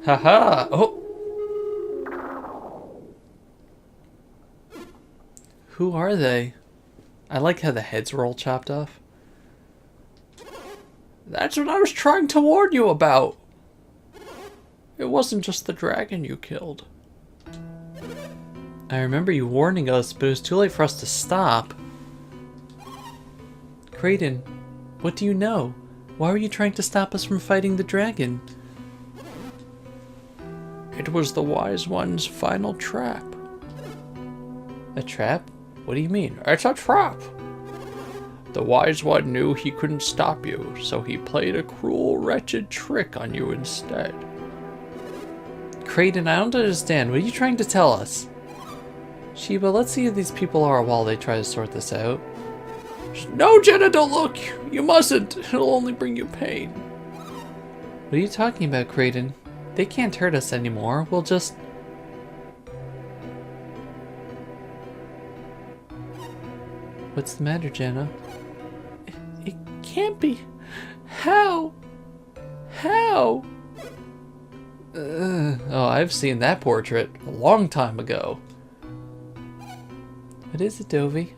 Haha! Oh! Who are they? I like how the heads were all chopped off. That's what I was trying to warn you about. It wasn't just the dragon you killed. I remember you warning us, but it was too late for us to stop. Kraden, what do you know? Why were you trying to stop us from fighting the dragon? It was the Wise One's final trap. A trap? What do you mean? It's a trap! The Wise One knew he couldn't stop you, so he played a cruel, wretched trick on you instead. Kraden, I don't understand. What are you trying to tell us? Sheba, let's see who these people are while they try to sort this out. No, Jenna, don't look! You mustn't! It'll only bring you pain. What are you talking about, Kraden? They can't hurt us anymore. We'll just... What's the matter, Jenna? It can't be. How? How? Oh, I've seen that portrait a long time ago. What is it, Dovey?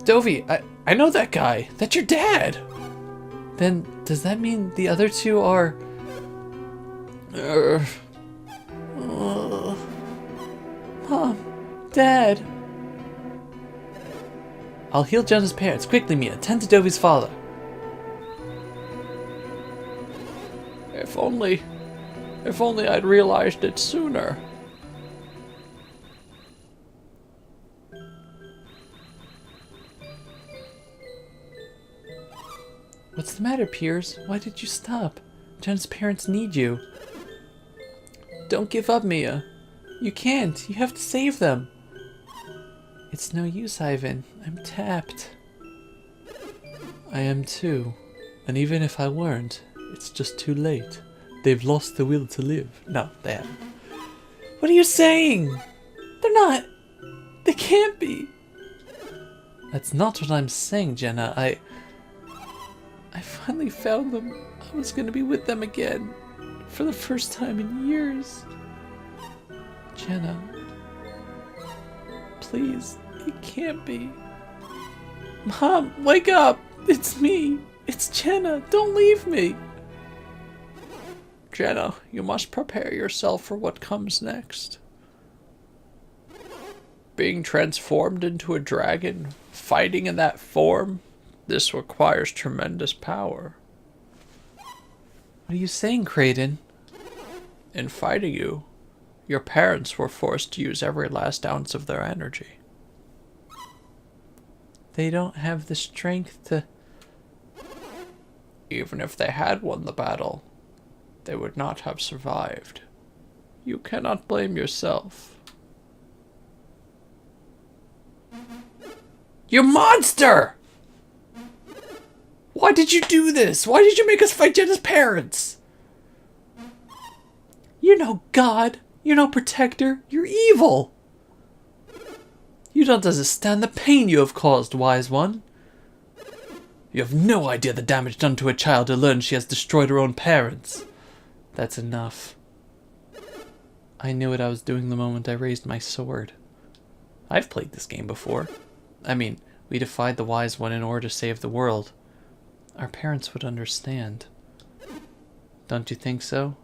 Dovey, I know that guy. That's your dad. Then, does that mean the other two are... Mom, Dad. I'll heal Jenna's parents. Quickly, Mia. Tend to Dovey's father. If only I'd realized it sooner. What's the matter, Piers? Why did you stop? Jenna's parents need you. Don't give up, Mia. You can't. You have to save them. It's no use, Ivan. I'm tapped. I am too. And even if I weren't, it's just too late. They've lost the will to live. No, they haven't. What are you saying? They're not. They can't be. That's not what I'm saying, Jenna. I finally found them. I was going to be with them again. For the first time in years. Jenna. Please. It can't be. Mom, wake up. It's me. It's Jenna. Don't leave me. Jenna, you must prepare yourself for what comes next. Being transformed into a dragon, fighting in that form, this requires tremendous power. What are you saying, Kraden? In fighting you, your parents were forced to use every last ounce of their energy. They don't have the strength to... Even if they had won the battle, they would not have survived. You cannot blame yourself. You monster! Why did you do this? Why did you make us fight Jenna's parents? You're no god. You're no protector. You're evil. You don't understand the pain you have caused, Wise One. You have no idea the damage done to a child who learns she has destroyed her own parents. That's enough. I knew what I was doing the moment I raised my sword. I've played this game before. I mean, we defied the Wise One in order to save the world. Our parents would understand. Don't you think so?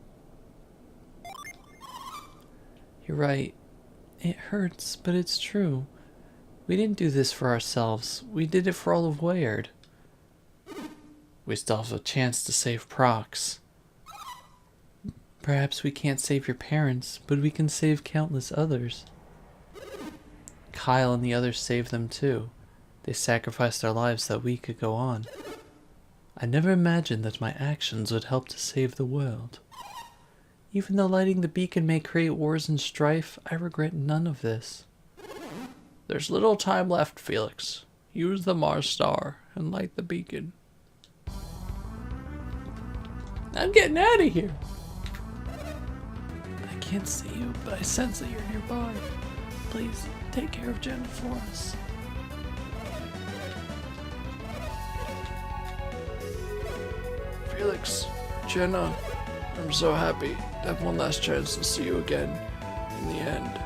You're right. It hurts, but it's true. We didn't do this for ourselves. We did it for all of Weyard. We still have a chance to save Prox. Perhaps we can't save your parents, but we can save countless others. Kyle and the others saved them too. They sacrificed their lives so that we could go on. I never imagined that my actions would help to save the world. Even though lighting the beacon may create wars and strife, I regret none of this. There's little time left, Felix. Use the Mars Star and light the beacon. I'm getting out of here. I can't see you, but I sense that you're nearby. Please, take care of Jenna for us. Felix, Jenna, I'm so happy to have one last chance to see you again in the end.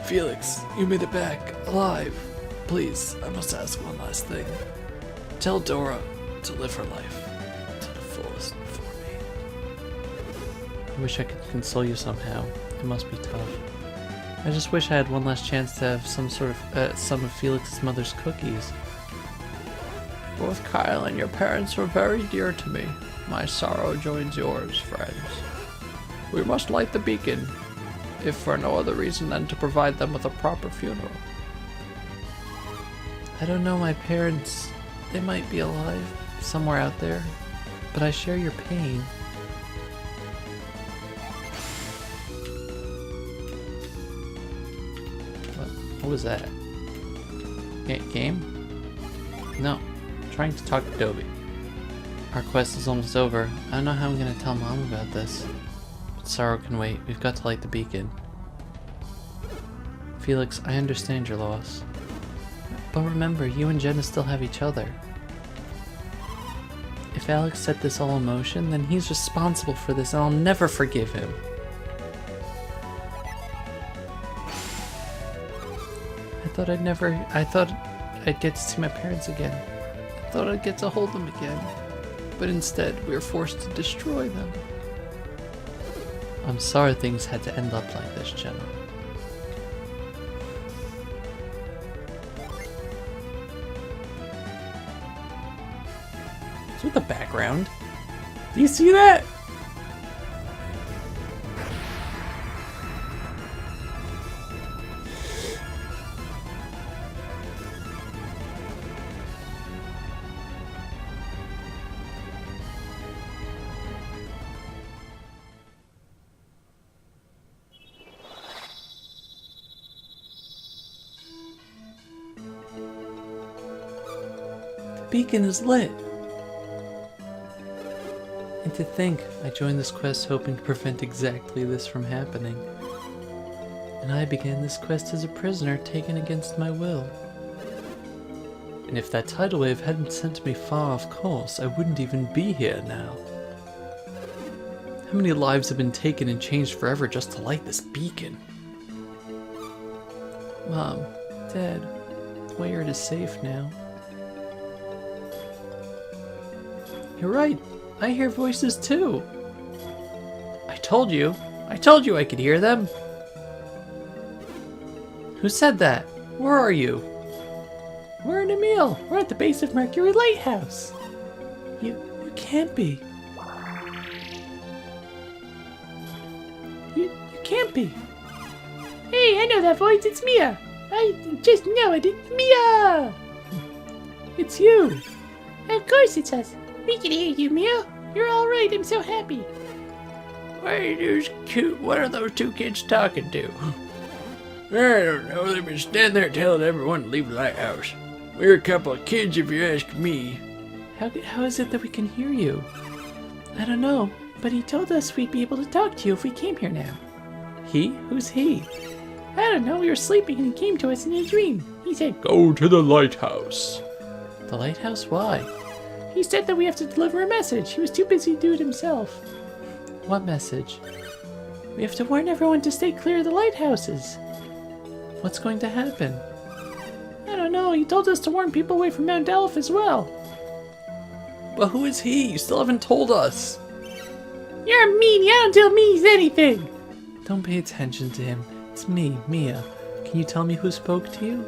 Felix, you made it back, alive. Please, I must ask one last thing. Tell Dora to live her life to the fullest for me. I wish I could console you somehow. It must be tough. I just wish I had one last chance to have some of Felix's mother's cookies. Both Kyle and your parents were very dear to me. My sorrow joins yours, friends. We must light the beacon, if for no other reason than to provide them with a proper funeral. I don't know my parents. They might be alive, somewhere out there, but I share your pain. What was that? Game? No. I'm trying to talk to Dobby. Our quest is almost over. I don't know how I'm gonna tell Mom about this. But sorrow can wait. We've got to light the beacon. Felix, I understand your loss. But remember, you and Jenna still have each other. If Alex set this all in motion, then he's responsible for this and I'll never forgive him. I thought I'd get to see my parents again. I thought I'd get to hold them again. But instead, we were forced to destroy them. I'm sorry things had to end up like this, Jenna. What's with the background? Do you see that? Beacon is lit. And to think, I joined this quest hoping to prevent exactly this from happening. And I began this quest as a prisoner taken against my will. And if that tidal wave hadn't sent me far off course, I wouldn't even be here now. How many lives have been taken and changed forever just to light this beacon? Mom, Dad, Wyatt is safe now. You're right. I hear voices too. I told you I could hear them. Who said that? Where are you? We're in Emil. We're at the base of Mercury Lighthouse. You can't be. You can't be. Hey, I know that voice. It's Mia. I just know it. It's Mia. It's you. Of course it's us. We can hear you, Mia. You're all right. I'm so happy. What are those two kids talking to? I don't know. They've been standing there telling everyone to leave the lighthouse. We're a couple of kids, if you ask me. How is it that we can hear you? I don't know, but he told us we'd be able to talk to you if we came here now. He? Who's he? I don't know. We were sleeping and he came to us in a dream. He said, "Go to the lighthouse." The lighthouse? Why? He said that we have to deliver a message. He was too busy to do it himself. What message? We have to warn everyone to stay clear of the lighthouses. What's going to happen? I don't know. He told us to warn people away from Mount Elf as well. But who is he? You still haven't told us. You're mean. You don't tell me anything. Don't pay attention to him. It's me, Mia. Can you tell me who spoke to you?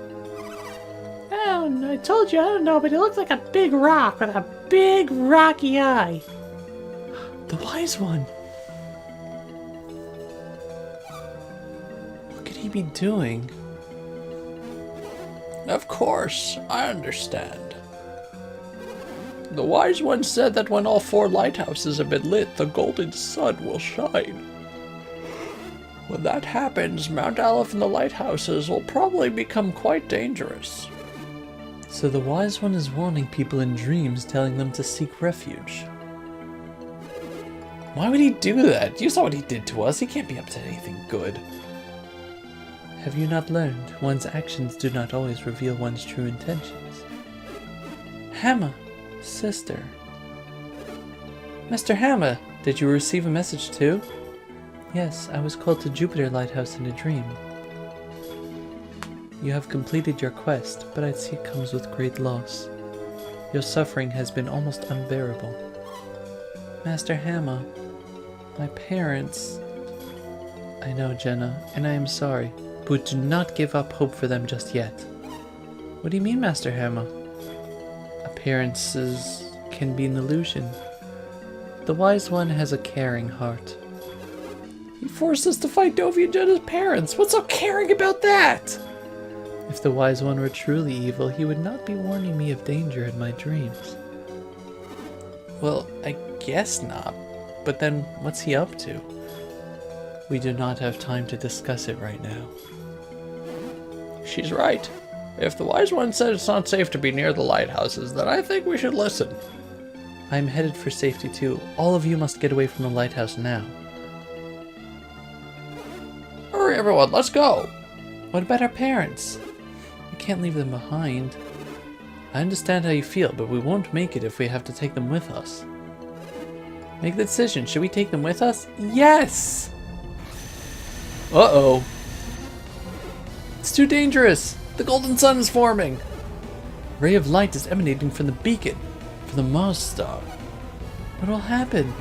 I told you, I don't know, but it looks like a big rock with a big rocky eye. The wise one. What could he be doing? Of course, I understand. The wise one said that when all 4 lighthouses have been lit, the golden sun will shine. When that happens, Mount Aleph and the lighthouses will probably become quite dangerous. So the wise one is warning people in dreams, telling them to seek refuge. Why would he do that? You saw what he did to us. He can't be up to anything good. Have you not learned? One's actions do not always reveal one's true intentions. Hammer, sister, Master Hammer, did you receive a message too? Yes, I was called to Jupiter Lighthouse in a dream. You have completed your quest, but I see it comes with great loss. Your suffering has been almost unbearable. Master Hammer, my parents... I know, Jenna, and I am sorry, but do not give up hope for them just yet. What do you mean, Master Hammer? Appearances can be an illusion. The Wise One has a caring heart. He forced us to fight Dovey and Jenna's parents. What's so caring about that? If the Wise One were truly evil, he would not be warning me of danger in my dreams. Well, I guess not. But then, what's he up to? We do not have time to discuss it right now. She's right. If the Wise One said it's not safe to be near the lighthouses, then I think we should listen. I'm headed for safety too. All of you must get away from the lighthouse now. Hurry everyone, let's go! What about our parents? We can't leave them behind. I understand how you feel, but we won't make it if we have to take them with us. Make the decision. Should we take them with us? Yes! Uh-oh. It's too dangerous. The golden sun is forming. A ray of light is emanating from the beacon, from the Mars star. What will happen?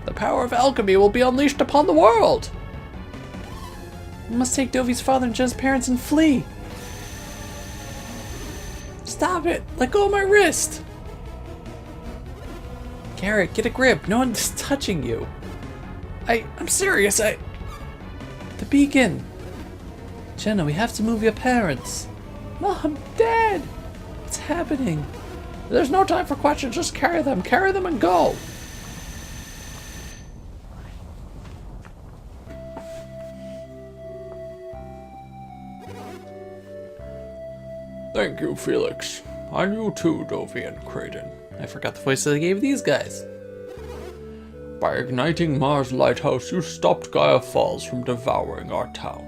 The power of alchemy will be unleashed upon the world. We must take Dovey's father and Jen's parents and flee. Stop it! Let go of my wrist! Garrett, get a grip. No one's touching you. I'm serious. The beacon. Jenna, we have to move your parents. Mom, Dad! What's happening? There's no time for questions. Just carry them. Carry them and go. Thank you, Felix. And you too, Dovey and Creighton. I forgot the voices I gave these guys. By igniting Mars Lighthouse, you stopped Gaia Falls from devouring our town.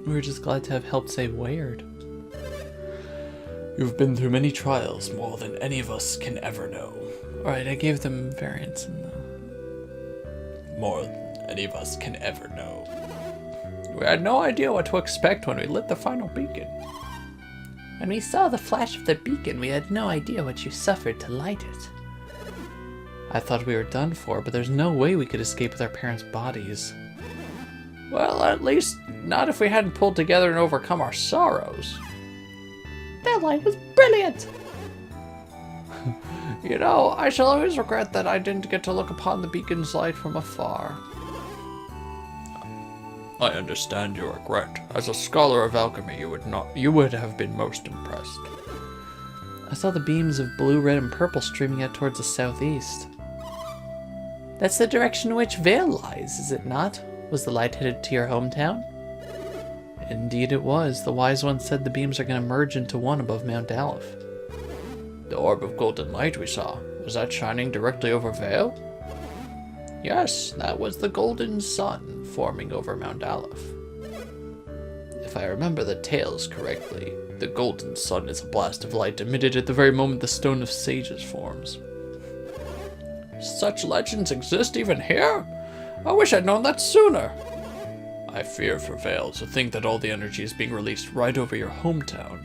We were just glad to have helped save Wayard. You've been through many trials, more than any of us can ever know. Alright, I gave them variants in the... More than any of us can ever know. We had no idea what to expect when we lit the final beacon. When we saw the flash of the beacon, we had no idea what you suffered to light it. I thought we were done for, but there's no way we could escape with our parents' bodies. Well, at least not if we hadn't pulled together and overcome our sorrows. That light was brilliant! You know, I shall always regret that I didn't get to look upon the beacon's light from afar. I understand your regret. As a scholar of alchemy, you would have been most impressed. I saw the beams of blue, red, and purple streaming out towards the southeast. That's the direction in which Vale lies, is it not? Was the light headed to your hometown? Indeed it was. The Wise One said the beams are going to merge into one above Mount Aleph. The orb of golden light we saw, was that shining directly over Vale? Yes, that was the golden sun forming over Mount Aleph. If I remember the tales correctly, the golden sun is a blast of light emitted at the very moment the Stone of Sages forms. Such legends exist even here? I wish I'd known that sooner. I fear for Vale to think that all the energy is being released right over your hometown.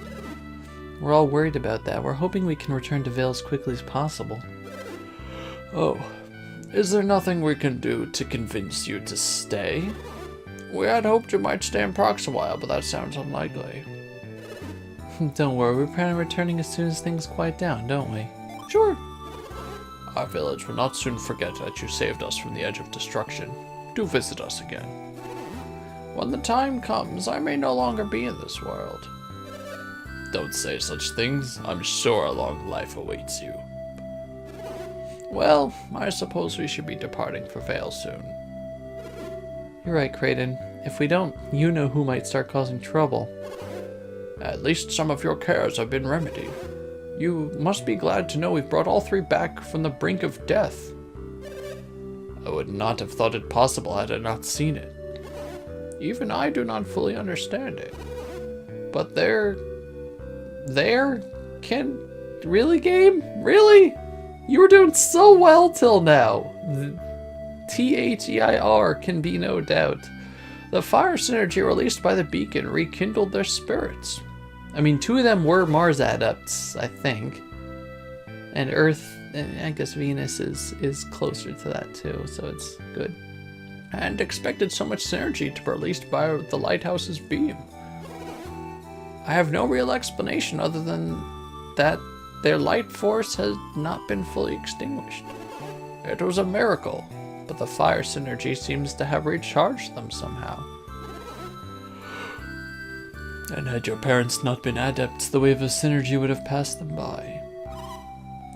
We're all worried about that. We're hoping we can return to Vale as quickly as possible. Oh. Is there nothing we can do to convince you to stay? We had hoped you might stay in Prox a while, but that sounds unlikely. Don't worry, we plan on returning as soon as things quiet down, don't we? Sure. Our village will not soon forget that you saved us from the edge of destruction. Do visit us again. When the time comes, I may no longer be in this world. Don't say such things. I'm sure a long life awaits you. Well, I suppose we should be departing for Vale soon. You're right, Creighton. If we don't, you know who might start causing trouble. At least some of your cares have been remedied. You must be glad to know we've brought all three back from the brink of death. I would not have thought it possible had I not seen it. Even I do not fully understand it. But there can... Really, game? Really? You were doing so well till now. Their can be no doubt. The fire synergy released by the beacon rekindled their spirits. I mean, 2 of them were Mars adepts, I think. And Earth, and I guess Venus is closer to that too, so it's good. And expected so much synergy to be released by the lighthouse's beam. I have no real explanation other than that their light force has not been fully extinguished. It was a miracle, but the fire synergy seems to have recharged them somehow. And had your parents not been adepts, the wave of synergy would have passed them by.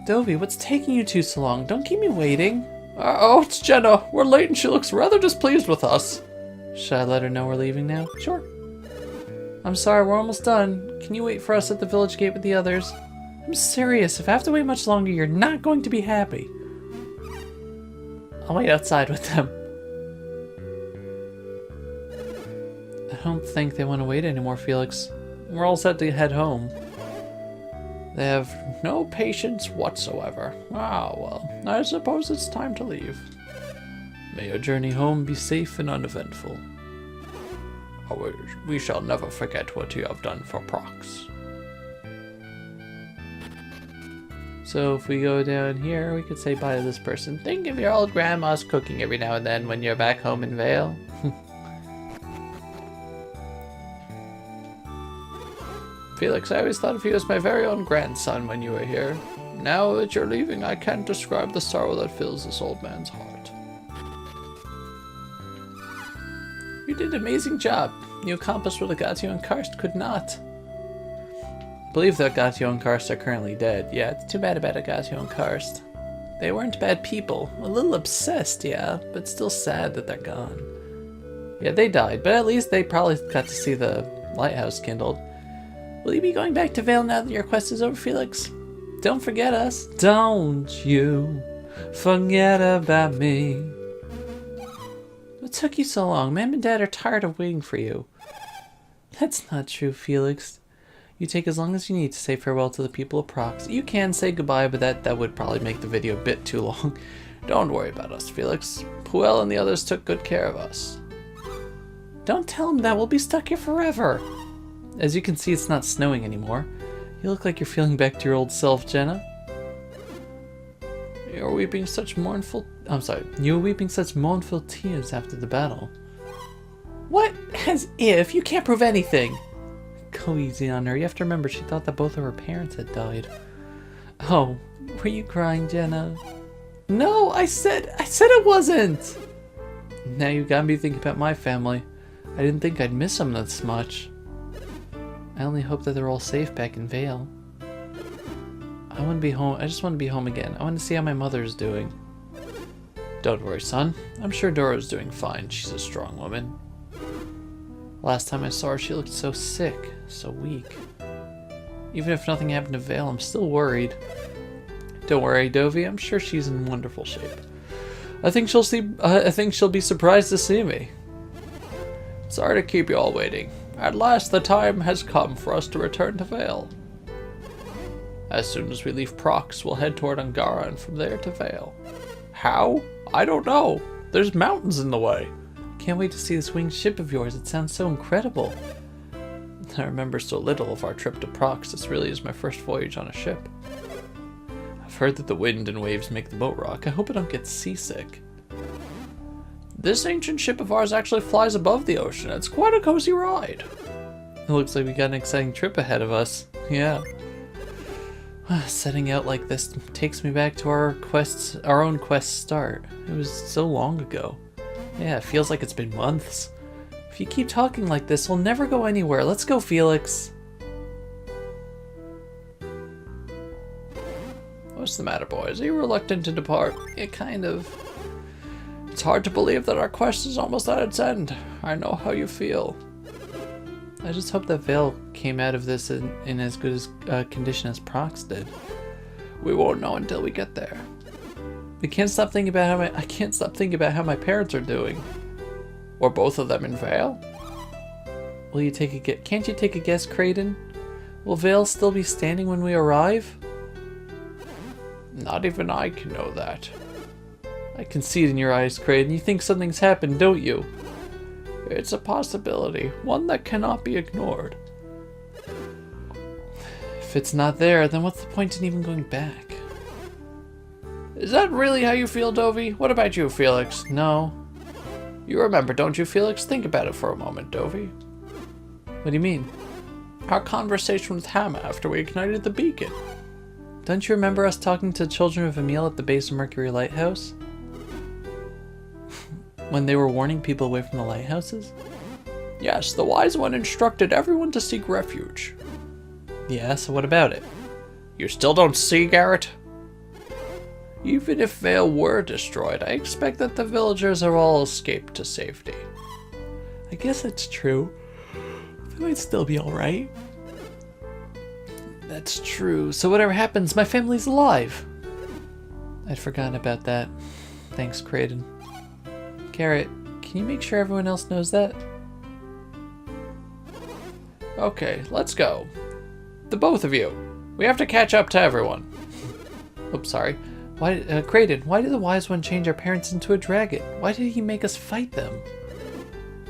Dovey, what's taking you two so long? Don't keep me waiting. Oh, it's Jenna. We're late and she looks rather displeased with us. Should I let her know we're leaving now? Sure. I'm sorry, we're almost done. Can you wait for us at the village gate with the others? I'm serious. If I have to wait much longer, you're not going to be happy. I'll wait outside with them. I don't think they want to wait anymore, Felix. We're all set to head home. They have no patience whatsoever. Ah, well, I suppose it's time to leave. May your journey home be safe and uneventful. We shall never forget what you have done for Prox. So if we go down here, we could say bye to this person. Think of your old grandma's cooking every now and then when you're back home in Vale. Felix, I always thought of you as my very own grandson when you were here. Now that you're leaving, I can't describe the sorrow that fills this old man's heart. You did an amazing job. You accomplished what Agatio and Karst could not. I believe that Agatio and Karst are currently dead. Yeah, it's too bad about Agatio and Karst. They weren't bad people. A little obsessed, yeah, but still sad that they're gone. Yeah, they died, but at least they probably got to see the lighthouse kindled. Will you be going back to Vale now that your quest is over, Felix? Don't forget us. Don't you forget about me. What took you so long? Mom and Dad are tired of waiting for you. That's not true, Felix. You take as long as you need to say farewell to the people of Prox. You can say goodbye, but that would probably make the video a bit too long. Don't worry about us, Felix. Puel and the others took good care of us. Don't tell them that. We'll be stuck here forever. As you can see, it's not snowing anymore. You look like you're feeling back to your old self, Jenna. You're weeping such mournful... I'm sorry. You were weeping such mournful tears after the battle. What? As if? You can't prove anything. Go easy on her. You have to remember, she thought that both of her parents had died. Oh, were you crying, Jenna? No, I said it wasn't. Now you got me thinking about my family. I didn't think I'd miss them this much. I only hope that they're all safe back in Vale. I want to be home. I just want to be home again. I want to see how my mother's doing. Don't worry, son. I'm sure Dora's doing fine. She's a strong woman. Last time I saw her, she looked so sick, so weak. Even if nothing happened to Vale, I'm still worried. Don't worry, Dovey. I'm sure she's in wonderful shape. I think she'll be surprised to see me. Sorry to keep you all waiting. At last, the time has come for us to return to Vale. As soon as we leave Prox, we'll head toward Angara and from there to Vale. How? I don't know. There's mountains in the way. Can't wait to see this winged ship of yours. It sounds so incredible. I remember so little of our trip to Prox. This really is my first voyage on a ship. I've heard that the wind and waves make the boat rock. I hope I don't get seasick. This ancient ship of ours actually flies above the ocean. It's quite a cozy ride. It looks like we got an exciting trip ahead of us. Yeah. Setting out like this takes me back to our own quest start. It was so long ago. Yeah, it feels like it's been months. If you keep talking like this, we'll never go anywhere. Let's go, Felix. What's the matter, boys? Are you reluctant to depart? Yeah, kind of. It's hard to believe that our quest is almost at its end. I know how you feel. I just hope that Vale came out of this in as good as condition as Prox did. We won't know until we get there. I can't stop thinking about how my parents are doing. Were both of them in Vale? Will you take a guess? Can't you take a guess, Kraden? Will Vale still be standing when we arrive? Not even I can know that. I can see it in your eyes, Kraden. You think something's happened, don't you? It's a possibility, one that cannot be ignored. If it's not there, then what's the point in even going back? Is that really how you feel, Dovey? What about you, Felix? No. You remember, don't you, Felix? Think about it for a moment, Dovey. What do you mean? Our conversation with Hammer after we ignited the beacon. Don't you remember us talking to the children of Emil at the base of Mercury Lighthouse? When they were warning people away from the lighthouses? Yes, the Wise One instructed everyone to seek refuge. Yeah, so what about it? You still don't see, Garrett? Even if Vale were destroyed, I expect that the villagers are all escaped to safety. I guess that's true. They might still be alright. That's true. So whatever happens, my family's alive. I'd forgotten about that. Thanks, Kraden. Garrett, can you make sure everyone else knows that? Okay, let's go. The both of you. We have to catch up to everyone. Oops, sorry. Why, Kraden, why did the Wise One change our parents into a dragon? Why did he make us fight them?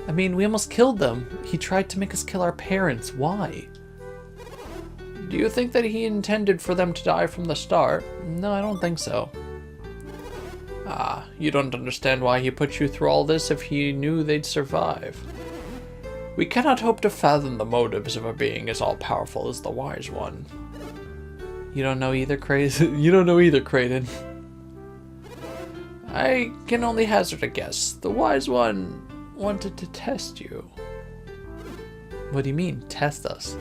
I mean, we almost killed them. He tried to make us kill our parents. Why? Do you think that he intended for them to die from the start? No, I don't think so. Ah, you don't understand why he put you through all this if he knew they'd survive. We cannot hope to fathom the motives of a being as all-powerful as the Wise One. You don't know either, Kraden? You don't know either, Kraden. I can only hazard a guess. The Wise One wanted to test you. What do you mean, test us?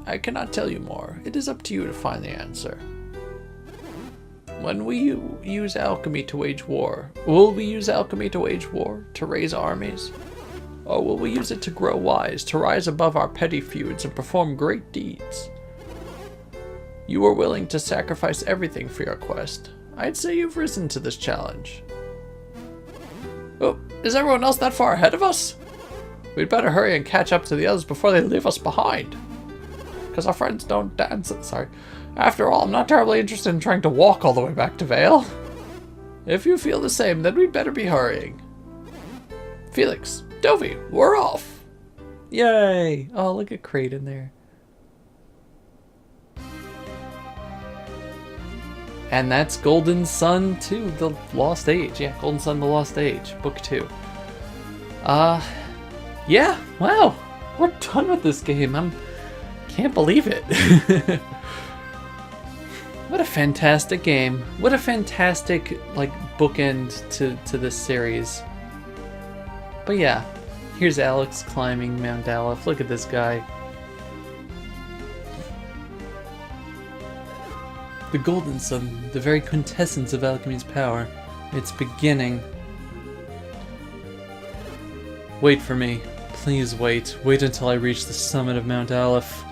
I cannot tell you more. It is up to you to find the answer. When we use alchemy to wage war, will we use alchemy to wage war, to raise armies? Or will we use it to grow wise, to rise above our petty feuds and perform great deeds? You are willing to sacrifice everything for your quest. I'd say you've risen to this challenge. Oh, is everyone else that far ahead of us? We'd better hurry and catch up to the others before they leave us behind. Because our friends don't dance. Sorry. After all, I'm not terribly interested in trying to walk all the way back to Vale. If you feel the same, then we'd better be hurrying. Felix, Dovey, we're off. Yay! Oh, look at Kraden there. And that's Golden Sun 2, The Lost Age. Yeah, Golden Sun, The Lost Age, Book 2. Yeah, wow. We're done with this game. Can't believe it. What a fantastic game. What a fantastic, like, bookend to this series. But yeah, here's Alex climbing Mount Aleph. Look at this guy. The Golden Sun, the very quintessence of alchemy's power. It's beginning. Wait for me. Please wait. Wait until I reach the summit of Mount Aleph.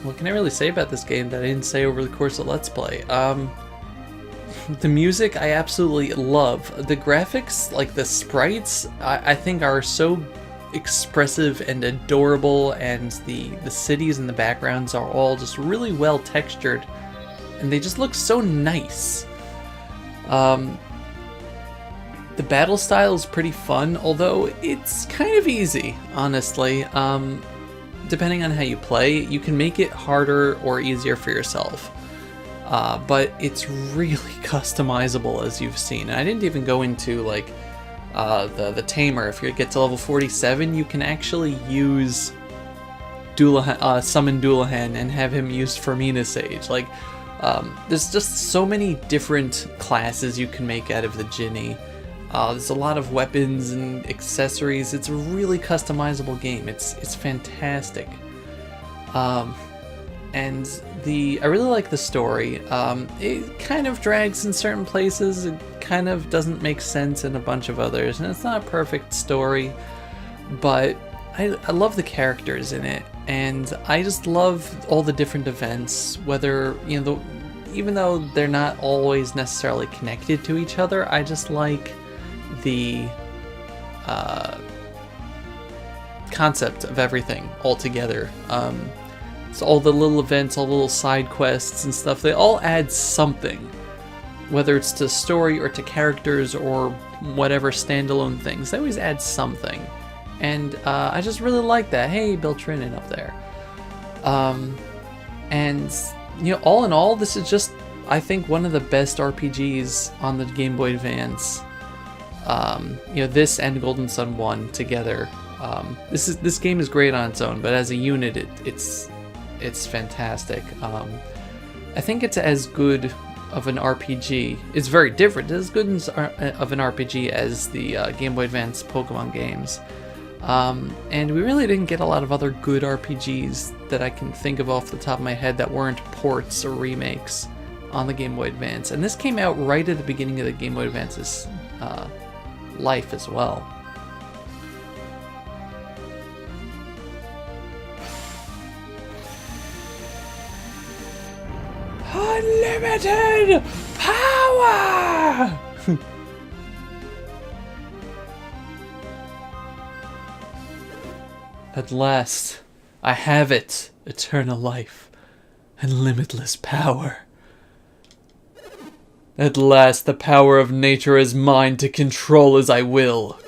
What can I really say about this game that I didn't say over the course of Let's Play? The music I absolutely love. The graphics, like the sprites, I think are so expressive and adorable, and the cities and the backgrounds are all just really well textured, and they just look so nice. The battle style is pretty fun, although it's kind of easy, honestly. Depending on how you play, you can make it harder or easier for yourself. But it's really customizable, as you've seen. And I didn't even go into like the tamer. If you get to level 47, you can actually use summon Doulahan and have him use Fermina Sage. Like, there's just so many different classes you can make out of the Jinni. There's a lot of weapons and accessories. It's a really customizable game. It's fantastic. And I really like the story. It kind of drags in certain places. It kind of doesn't make sense in a bunch of others, and it's not a perfect story. But I love the characters in it, and I just love all the different events. Whether even though they're not always necessarily connected to each other, I just like the concept of everything all together. So all the little events, all the little side quests and stuff, they all add something. Whether it's to story or to characters or whatever standalone things, they always add something. And I just really like that. Hey, Bill Trinan up there. And, you know, all in all, this is just, I think, one of the best RPGs on the Game Boy Advance. You know, this and Golden Sun 1 together. This game is great on its own, but as a unit, it's fantastic. I think it's as good of an RPG. It's very different. It's as good of an RPG as the Game Boy Advance Pokemon games. And we really didn't get a lot of other good RPGs that I can think of off the top of my head that weren't ports or remakes on the Game Boy Advance. And this came out right at the beginning of the Game Boy Advance's life as well. Unlimited power! At last, I have it. Eternal life and limitless power. At last, the power of nature is mine to control as I will.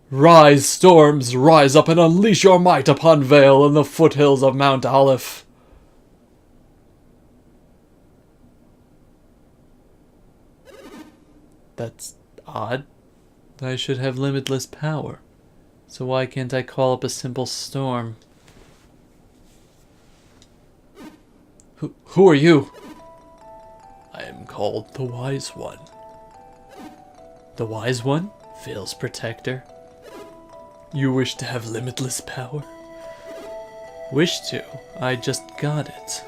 Rise, storms, rise up and unleash your might upon Vale and the foothills of Mount Aleph. That's odd. I should have limitless power. So why can't I call up a simple storm? Who are you? I am called the Wise One. The Wise One? Vale's protector. You wish to have limitless power? Wish to? I just got it.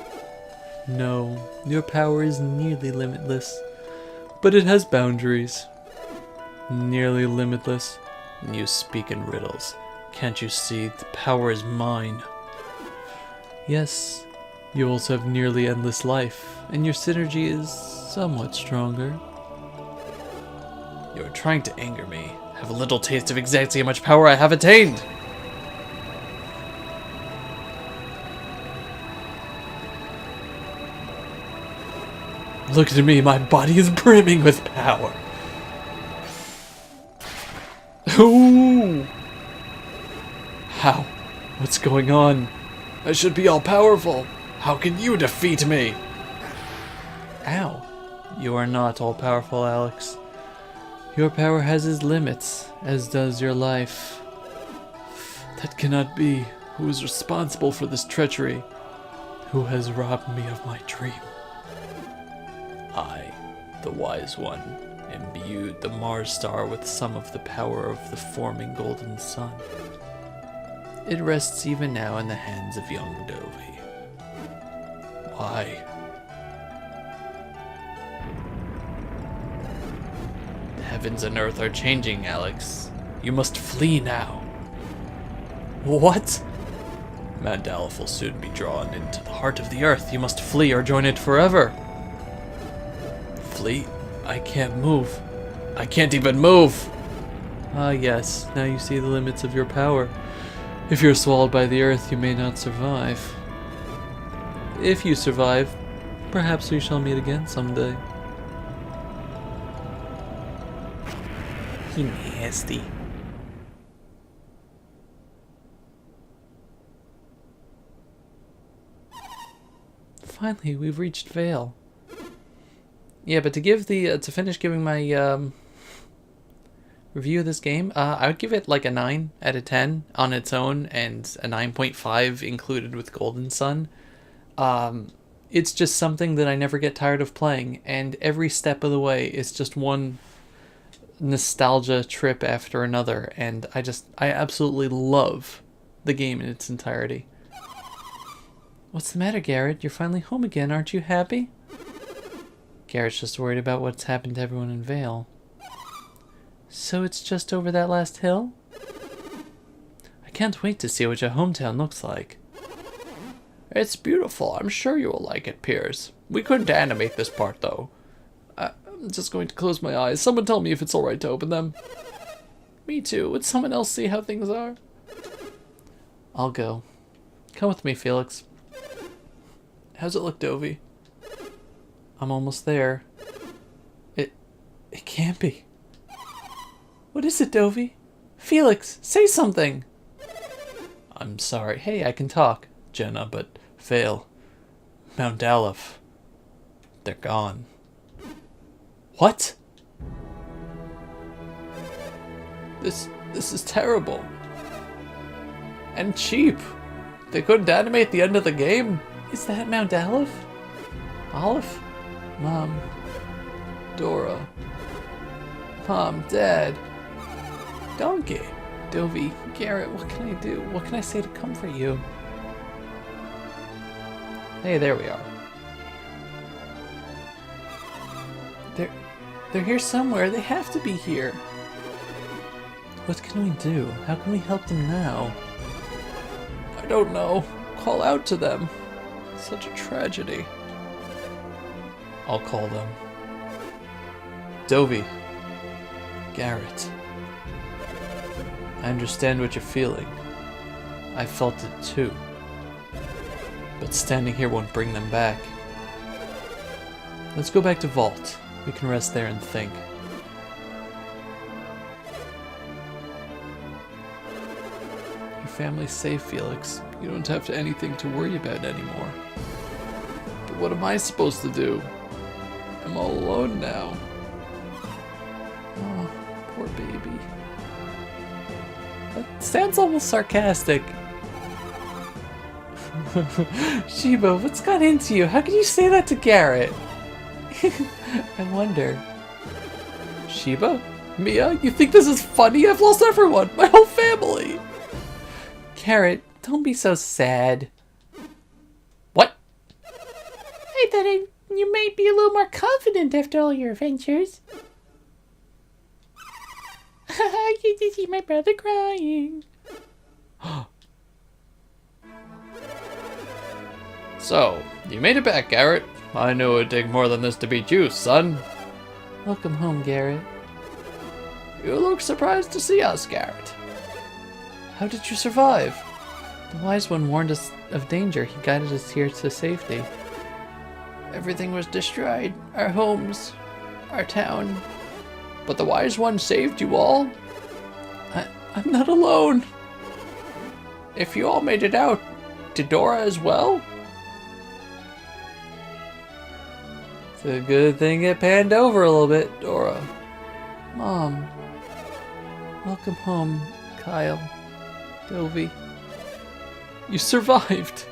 No, your power is nearly limitless. But it has boundaries. Nearly limitless. You speak in riddles. Can't you see the power is mine? Yes, you also have nearly endless life, and your synergy is somewhat stronger. You are trying to anger me. Have a little taste of exactly how much power I have attained! Look at me, my body is brimming with power. Ooh! How? What's going on? I should be all-powerful. How can you defeat me? Ow. You are not all-powerful, Alex. Your power has its limits, as does your life. That cannot be. Who is responsible for this treachery? Who has robbed me of my dream? I, the Wise One, imbued the Mars star with some of the power of the forming golden sun. It rests even now in the hands of young Dovey. Why? The heavens and earth are changing, Alex. You must flee now. What? Mount Aleph will soon be drawn into the heart of the earth. You must flee or join it forever. Flee? I can't move. I can't even move! Ah, yes. Now you see the limits of your power. If you're swallowed by the earth, you may not survive. If you survive, perhaps we shall meet again someday. You nasty. Finally, we've reached Vale. Yeah, but to give the to finish giving my review of this game, I would give it like a 9 out of 10 on its own, and a 9.5 included with Golden Sun. It's just something that I never get tired of playing, and every step of the way is just one nostalgia trip after another, and I absolutely love the game in its entirety. What's the matter, Garrett? You're finally home again, aren't you happy? Garrett's just worried about what's happened to everyone in Vale. So it's just over that last hill? I can't wait to see what your hometown looks like. It's beautiful. I'm sure you will like it, Piers. We couldn't animate this part, though. I'm just going to close my eyes. Someone tell me if it's alright to open them. Me too. Would someone else see how things are? I'll go. Come with me, Felix. How's it look, Dovey? I'm almost there. It can't be. What is it, Dovey? Felix, say something! I'm sorry. Hey, I can talk, Jenna, but fail. Mount Aleph. They're gone. What? This is terrible. And cheap. They couldn't animate the end of the game. Is that Mount Aleph? Aleph? Mom. Dora. Mom, Dad. Donkey. Dovey, Garrett, what can I do? What can I say to comfort you? Hey, there we are. They're here somewhere. They have to be here. What can we do? How can we help them now? I don't know. Call out to them. Such a tragedy. I'll call them. Dovey. Garrett. I understand what you're feeling. I felt it too. But standing here won't bring them back. Let's go back to Vault. We can rest there and think. Your family's safe, Felix. You don't have anything to worry about anymore. But what am I supposed to do? I'm all alone now. Oh, poor baby. That sounds almost sarcastic. Sheba, what's got into you? How can you say that to Garrett? I wonder. Sheba? Mia, you think this is funny? I've lost everyone, my whole family. Garrett, don't be so sad. What? I thought you might be a little more confident after all your adventures. I get to see my brother crying. So, you made it back, Garrett. I knew it would take more than this to beat you, son. Welcome home, Garrett. You look surprised to see us, Garrett. How did you survive? The Wise One warned us of danger. He guided us here to safety. Everything was destroyed. Our homes, our town. But the Wise One saved you all? I'm not alone. If you all made it out, did Dora as well? It's a good thing it panned over a little bit, Dora. Mom. Welcome home, Kyle. Dovey. You survived.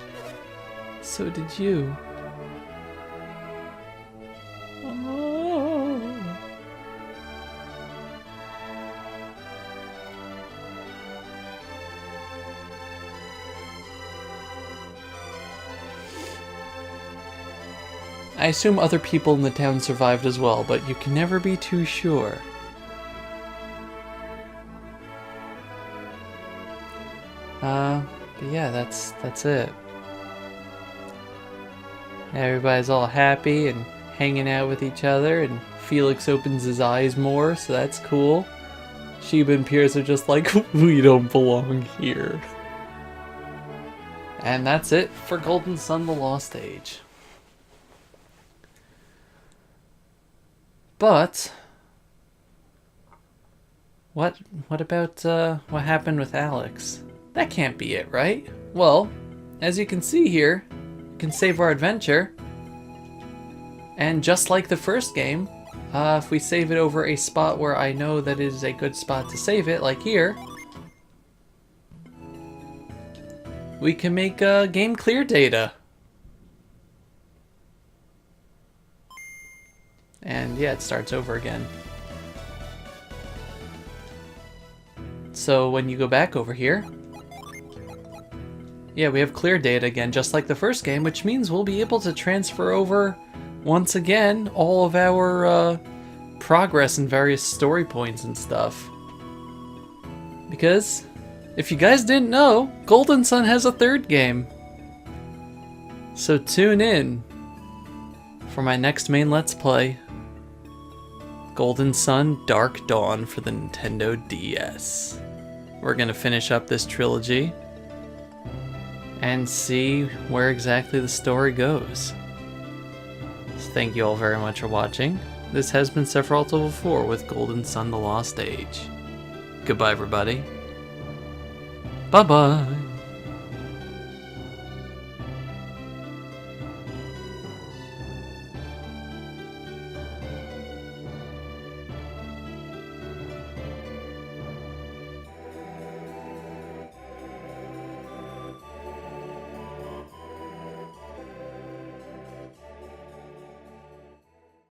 So did you. Oh. I assume other people in the town survived as well, but you can never be too sure. But yeah, that's it. Everybody's all happy and hanging out with each other, and Felix opens his eyes more, so that's cool. Sheba and Piers are just like, we don't belong here. And that's it for Golden Sun: The Lost Age. But what about what happened with Alex? That can't be it, right? Well, as you can see here, we can save our adventure. And just like the first game, if we save it over a spot where I know that is a good spot to save it, like here, we can make game clear data. And yeah, it starts over again. So when you go back over here, yeah, we have clear data again, just like the first game, which means we'll be able to transfer over, once again, all of our progress in various story points and stuff. Because, if you guys didn't know, Golden Sun has a third game. So tune in for my next main Let's Play, Golden Sun: Dark Dawn for the Nintendo DS. We're gonna finish up this trilogy. and see where exactly the story goes. So thank you all very much for watching. This has been Sephiroth Level 4 with Golden Sun: The Lost Age. Goodbye, everybody. Bye-bye.